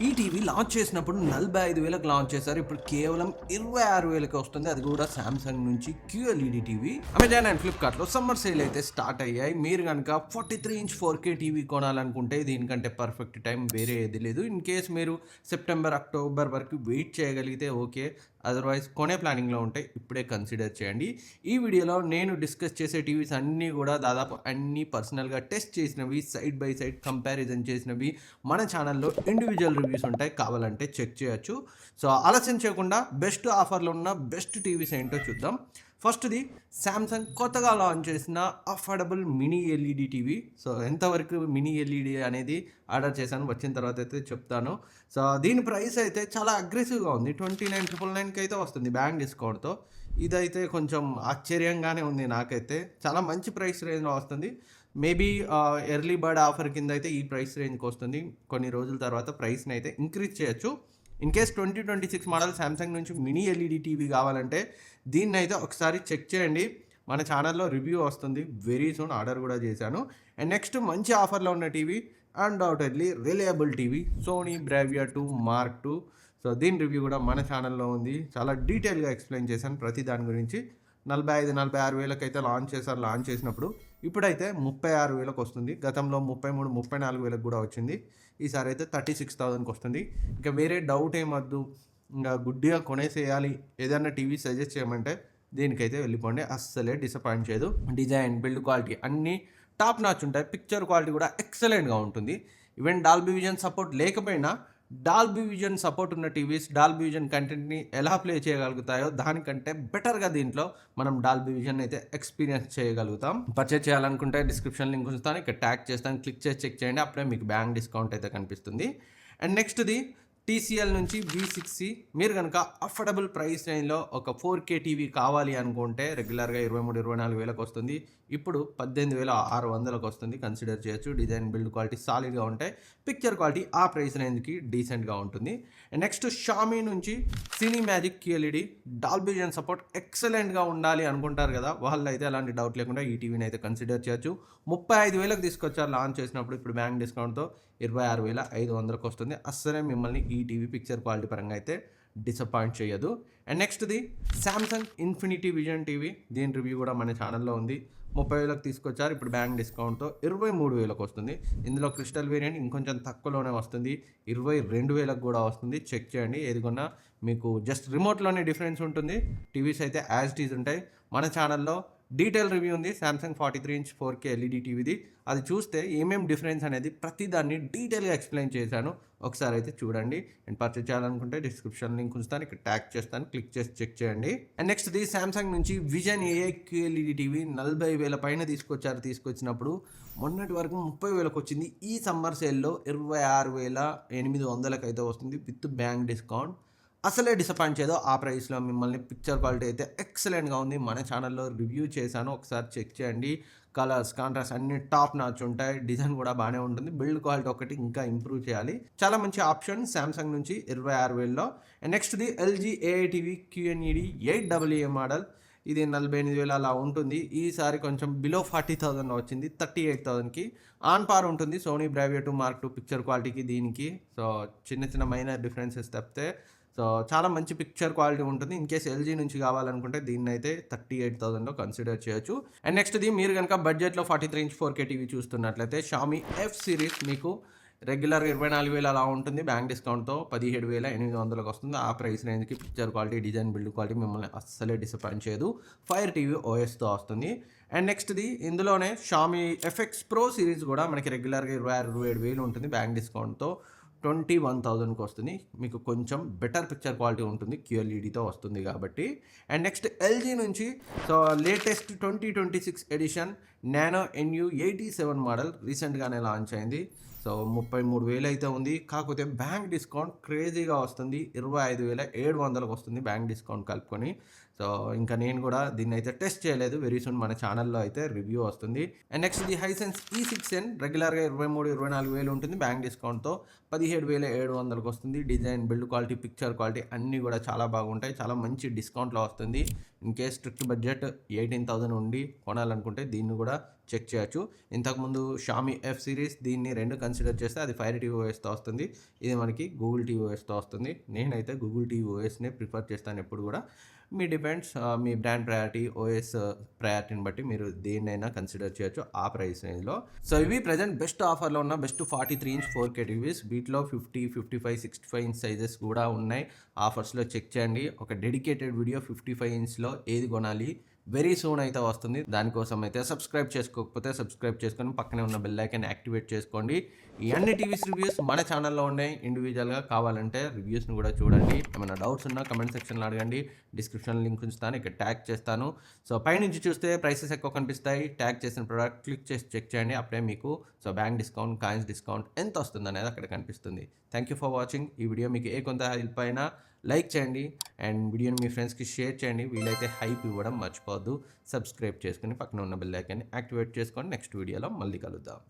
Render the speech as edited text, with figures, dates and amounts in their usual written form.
ఈ TV launch చేసినప్పుడు 45,000కి launch చేశారు. ఇప్పుడు కేవలం 26,000కి వస్తుంది. అది కూడా సామ్సంగ్ నుంచి క్యూఎల్ఈడి టీవీ. అమెజాన్ అండ్ ఫ్లిప్కార్ట్లో సమ్మర్ సేల్ అయితే స్టార్ట్ అయ్యాయి. మీరు కనుక 43 ఇంచ్ 4K టీవీ కొనాలనుకుంటే దీనికంటే పర్ఫెక్ట్ టైం వేరే ఏది లేదు. ఇన్ కేస్ మీరు సెప్టెంబర్, అక్టోబర్ వరకు వెయిట్ చేయగలిగితే ఓకే. అదర్వైజ్ కొనే ప్లానింగ్లో ఉంటే ఇప్పుడే కన్సిడర్ చేయండి. ఈ వీడియోలో నేను డిస్కస్ చేసే టీవీస్ అన్నీ కూడా దాదాపు అన్నీ పర్సనల్గా టెస్ట్ చేసినవి, సైడ్ బై సైడ్ కంపారిజన్ చేసినవి మన ఛానల్లో ఇండివిజువల్ రివ్యూస్ ఉంటాయి, కావాలంటే చెక్ చేయొచ్చు. సో ఆలస్యం చేయకుండా బెస్ట్ ఆఫర్లో ఉన్న బెస్ట్ టీవీస్ ఏంటో చూద్దాం. ఫస్ట్ది శాంసంగ్ కొత్తగా లాంచ్ చేసిన affordable mini LED TV. So ఎంతవరకు మినీ ఎల్ఈడి అనేది ఆర్డర్ చేశాను, వచ్చిన తర్వాత అయితే చెప్తాను. సో దీని ప్రైస్ అయితే చాలా అగ్రెసివ్గా ఉంది. 29,999కి అయితే వస్తుంది బ్యాంక్ డిస్కౌంట్తో. ఇదైతే కొంచెం ఆశ్చర్యంగానే ఉంది నాకైతే. చాలా మంచి ప్రైస్ రేంజ్లో వస్తుంది. మేబీ ఎర్లీ బర్డ్ ఆఫర్ కింద అయితే ఈ ప్రైస్ రేంజ్కి వస్తుంది. కొన్ని రోజుల తర్వాత ప్రైస్ని అయితే ఇంక్రీజ్ చేయొచ్చు. ఇన్ కేస్ 2026 మోడల్ శాంసంగ్ నుంచి మినీ ఎల్ఈడి టీవీ కావాలంటే దీన్ని అయితే ఒకసారి చెక్ చేయండి. మన ఛానల్లో రివ్యూ వస్తుంది వెరీ సూన్. ఆర్డర్ కూడా చేశాను. అండ్ నెక్స్ట్ మంచి ఆఫర్లో ఉన్న TV undoubtedly reliable TV Sony Bravia 2 mark 2. So దీని రివ్యూ కూడా మన ఛానల్లో ఉంది. చాలా డీటెయిల్గా ఎక్స్ప్లెయిన్ చేశాను ప్రతి దాని గురించి. 45,000-46,000కి అయితే లాంచ్ చేశారు లాంచ్ చేసినప్పుడు. ఇప్పుడైతే 36,000కి వస్తుంది. గతంలో 33,000-34,000కి కూడా వచ్చింది. ఈసారి అయితే 36,000కి వస్తుంది. ఇంకా వేరే డౌట్ ఏమొద్దు, ఇంకా గుడ్డిగా కొనేసేయాలి ఏదైనా టీవీ సజెస్ట్ చేయమంటే దీనికైతే వెళ్ళిపోండి. అస్సలే డిసప్పాయింట్ చేయదు. డిజైన్, బిల్డ్ క్వాలిటీ అన్నీ టాప్ నాచ్ ఉంటాయి. పిక్చర్ క్వాలిటీ కూడా ఎక్సలెంట్గా ఉంటుంది. ఈవెన్ డాల్బీ విజన్ సపోర్ట్ లేకపోయినా డాల్బీ విజన్ సపోర్ట్ ఉన్న టీవీస్ డాల్బీ విజన్ కంటెంట్ని ఎలా ప్లే చేయగలుగుతాయో దానికంటే బెటర్గా దీంట్లో మనం డాల్బీ విజన్ అయితే ఎక్స్పీరియన్స్ చేయగలుగుతాం. పర్చేజ్ చేయాలనుకుంటే డిస్క్రిప్షన్ లింక్ ఉంచుతాను, ఇక్కడ ట్యాగ్ చేస్తాను, క్లిక్ చేసి చెక్ చేయండి. అప్పుడే మీకు బ్యాంక్ డిస్కౌంట్ అయితే కనిపిస్తుంది. అండ్ నెక్స్ట్ది టీసీఎల్ నుంచి V6C. మీరు కనుక అఫోర్డబుల్ ప్రైస్ రేంజ్లో ఒక 4K టీవీ కావాలి అనుకుంటే రెగ్యులర్గా 23,000-24,000కి వస్తుంది. ఇప్పుడు 18,600కి వస్తుంది. కన్సిడర్ చేయొచ్చు. డిజైన్, బిల్డ్ క్వాలిటీ సాలిడ్గా ఉంటాయి. పిక్చర్ క్వాలిటీ ఆ ప్రైస్ రేంజ్కి డీసెంట్గా ఉంటుంది. అండ్ నెక్స్ట్ షామీ నుంచి cine magic QLED Dolby vision support ఎక్సలెంట్గా ఉండాలి అనుకుంటారు కదా, వాళ్ళు అయితే అలాంటి డౌట్ లేకుండా ఈ టీవీని అయితే కన్సిడర్ చేయొచ్చు. 35,000కి తీసుకొచ్చారు లాంచ్ చేసినప్పుడు. ఇప్పుడు బ్యాంక్ డిస్కౌంట్తో 26,500కి వస్తుంది. అస్సలే మిమ్మల్ని ఈ టీవీ పిక్చర్ క్వాలిటీ పరంగా అయితే డిసప్పాయింట్ చేయదు. అండ్ నెక్స్ట్ది శాంసంగ్ ఇన్ఫినిటీ విజన్ టీవీ. దీని రివ్యూ కూడా మన ఛానల్లో ఉంది. 30,000కి తీసుకొచ్చారు. ఇప్పుడు బ్యాంక్ డిస్కౌంట్తో 23,000కి వస్తుంది. ఇందులో క్రిస్టల్ వేరియంట్ ఇంకొంచెం తక్కువలోనే వస్తుంది. 22,000కి కూడా వస్తుంది. చెక్ చేయండి. ఏది కొన్నా మీకు జస్ట్ రిమోట్లోనే డిఫరెన్స్ ఉంటుంది. టీవీస్ అయితే యాజ్ ఇట్ ఈజ్ ఉంటాయి. మన ఛానల్లో డీటెయిల్ రివ్యూ ఉంది శాంసంగ్ 43 ఇంచ్ 4K ఎల్ఈడి టీవీది. అది చూస్తే ఏమేమి డిఫరెన్స్ అనేది ప్రతిదాన్ని డీటెయిల్గా ఎక్స్ప్లెయిన్ చేశాను. ఒకసారి అయితే చూడండి. అండ్ పర్చేజ్ చేయాలనుకుంటే డిస్క్రిప్షన్ లింక్ ఉంచుతాను, ఇక్కడ ట్యాగ్ చేస్తాను, క్లిక్ చేసి చెక్ చేయండి. అండ్ నెక్స్ట్ది శాంసంగ్ నుంచి విజన్ AI QLED టీవీ 40,000 పైన తీసుకొచ్చినప్పుడు మొన్నటి వరకు 30,000కి వచ్చింది. ఈ సమ్మర్ సేల్లో 26,800కి అయితే వస్తుంది విత్ బ్యాంక్ డిస్కౌంట్. అసలే డిసప్పాయింట్ చేయదు ఆ ప్రైస్లో మిమ్మల్ని. పిక్చర్ క్వాలిటీ అయితే ఎక్సలెంట్గా ఉంది. మన ఛానల్లో రివ్యూ చేశాను, ఒకసారి చెక్ చేయండి. కలర్స్, కాంట్రాస్ట్ అన్ని టాప్ నాచ్ ఉంటాయి. డిజైన్ కూడా బాగానే ఉంటుంది. బిల్డ్ క్వాలిటీ ఒకటి ఇంకా ఇంప్రూవ్ చేయాలి. చాలా మంచి ఆప్షన్ శాంసంగ్ నుంచి 26,000లో. అండ్ నెక్స్ట్ది LG AI TV QNED 8AA model. ఇది 48,000 అలా ఉంటుంది. ఈసారి కొంచెం బిలో 40,000 వచ్చింది. 38,000కి ఆన్ పార్ ఉంటుంది సోనీ బ్రావియా 2 మార్క్ 2 పిక్చర్ క్వాలిటీకి దీనికి. సో చిన్న మైనర్ డిఫరెన్సెస్ తప్పితే సో చాలా మంచి పిక్చర్ క్వాలిటీ ఉంటుంది. ఇన్ కేస్ LG నుంచి కావాలనుకుంటే దీన్ని అయితే 38,000లో కన్సిడర్ చేయొచ్చు. అండ్ నెక్స్ట్ది మీరు కనుక బడ్జెట్లో 43 ఇంచ్ 4K టీవీ చూస్తున్నట్లయితే షామీ F సిరీస్ మీకు రెగ్యులర్గా 24,000 అలా ఉంటుంది. బ్యాంక్ డిస్కౌంట్తో 17,800కి వస్తుంది. ఆ ప్రైస్ రేంజ్కి picture quality, design, build quality మిమ్మల్ని అస్సలే డిసప్పాయింట్ చేయదు. ఫైర్ టీవీ OSతో వస్తుంది. అండ్ నెక్స్ట్ది ఇందులోనే షామీ FX Pro సిరీస్ కూడా మనకి రెగ్యులర్గా 26,000-27,000 ఉంటుంది. బ్యాంక్ డిస్కౌంట్తో 21,000కి వస్తుంది. మీకు కొంచెం బెటర్ పిక్చర్ క్వాలిటీ ఉంటుంది, QLEDతో వస్తుంది కాబట్టి. అండ్ నెక్స్ట్ LG నుంచి so latest 2026 edition nano NU87 model రీసెంట్గానే లాంచ్ అయింది. సో 33,000 అయితే ఉంది. కాకపోతే బ్యాంక్ డిస్కౌంట్ క్రేజీగా వస్తుంది. 25,700కి వస్తుంది బ్యాంక్ డిస్కౌంట్ కలుపుకొని. సో సో ఇంకా నేను కూడా దీన్ని అయితే టెస్ట్ చేయలేదు. వెరీ సూన్ మన ఛానల్లో అయితే రివ్యూ వస్తుంది. అండ్ నెక్స్ట్ ఇది హైసెన్స్ E6n రెగ్యులర్గా 23-24 వేలు ఉంటుంది. బ్యాంక్ డిస్కౌంట్తో 17,700కి వస్తుంది. Design, build quality, picture quality అన్నీ కూడా చాలా బాగుంటాయి. చాలా మంచి డిస్కౌంట్లో వస్తుంది. ఇన్ కేస్ స్ట్రిక్ట్ బడ్జెట్ 18,000 ఉండి కొనాలనుకుంటే దీన్ని కూడా చెక్ చేయొచ్చు. ఇంతకుముందు షామీ ఎఫ్ సిరీస్, దీన్ని రెండు కన్సిడర్ చేస్తే అది ఫైర్ టీఓఎస్తో వస్తుంది. ఇది మనకి గూగుల్ టీఓఎస్తో వస్తుంది. నేనైతే గూగుల్ టీఓఎస్నే ప్రిఫర్ చేస్తాను ఎప్పుడు కూడా. మీ డిపెండ్స్, మీ బ్రాండ్ ప్రయారిటీ, ఓఎస్ ప్రయారిటీని బట్టి మీరు దేన్నైనా కన్సిడర్ చేయొచ్చు ఆ ప్రైస్ రేంజ్లో. సో ఇవి ప్రజెంట్ బెస్ట్ ఆఫర్లో ఉన్న బెస్ట్ 43-inch 4K టీవీస్. వీటిలో 50, 55, 65-inch సైజెస్ కూడా ఉన్నాయి. ఆఫర్స్లో చెక్ చేయండి. ఒక డెడికేటెడ్ వీడియో 55-inchలో ఏది కొనాలి వెరీ సూన్ అయితే వస్తుంది. దానికోసం అయితే సబ్స్క్రైబ్ చేసుకోకపోతే సబ్స్క్రైబ్ చేసుకొని పక్కనే ఉన్న బెల్ ఐకాన్ యాక్టివేట్ చేసుకోండి. ఈ అన్ని టీవీస్ రివ్యూస్ మన ఛానల్లో ఉన్నాయి. ఇండివిజువల్గా కావాలంటే రివ్యూస్ని కూడా చూడండి. ఏమైనా డౌట్స్ ఉన్నా కమెంట్ సెక్షన్లో అడగండి. డిస్క్రిప్షన్ లింక్ ఉంచుతాను, ఇక్కడ ట్యాగ్ చేస్తాను. సో పైనుంచి చూస్తే ప్రైసెస్ ఎక్కువ కనిపిస్తాయి. ట్యాగ్ చేసిన ప్రోడక్ట్ క్లిక్ చేసి చెక్ చేయండి. అప్పుడే మీకు బ్యాంక్ డిస్కౌంట్, కాయిన్స్ డిస్కౌంట్ ఎంత వస్తుంది అనేది అక్కడ కనిపిస్తుంది. Thank you for watching. ఈ వీడియో మీకు కొంత హెల్ప్ అయినా లైక్ చేయండి అండ్ వీడియోని మీ ఫ్రెండ్స్కి షేర్ చేయండి. వీలైతే హైప్ ఇవ్వడం మర్చిపోవద్దు. సబ్స్క్రైబ్ చేసుకుని పక్కన ఉన్న బెల్ ఐకాన్ని యాక్టివేట్ చేసుకోండి. నెక్స్ట్ వీడియోలో మళ్ళీ కలుద్దాం.